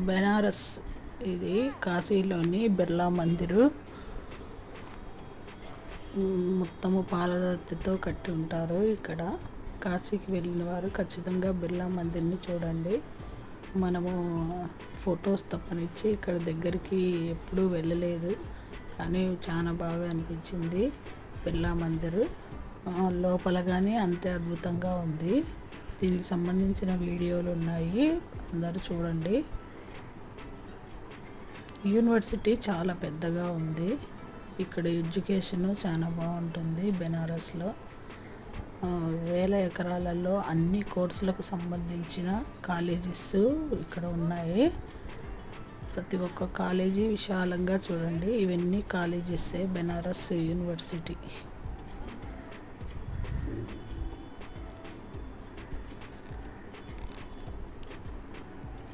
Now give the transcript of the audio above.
బెనారస్ ఇది కాశీలోని బిర్లా మందిరు. మొత్తము పాలరాతితో కట్టి ఉంటారు. ఇక్కడ కాశీకి వెళ్ళిన వారు ఖచ్చితంగా బిర్లా మందిర్ని చూడండి. మనము ఫొటోస్ తప్పనిచ్చి ఇక్కడ దగ్గరికి ఎప్పుడూ వెళ్ళలేదు, కానీ చాలా బాగా అనిపించింది బిర్లా మందిరు. లోపల కానీ అంతే అద్భుతంగా ఉంది. దీనికి సంబంధించిన వీడియోలు ఉన్నాయి, అందరూ చూడండి. యూనివర్సిటీ చాలా పెద్దగా ఉంది. ఇక్కడ ఎడ్యుకేషన్ చాలా బాగుంటుంది. బెనారస్లో వేల ఎకరాలలో అన్ని కోర్సులకు సంబంధించిన కాలేజెస్ ఇక్కడ ఉన్నాయి. ప్రతి ఒక్క కాలేజీ విశాలంగా చూడండి. ఇవన్నీ కాలేజెస్ బెనారస్ యూనివర్సిటీ.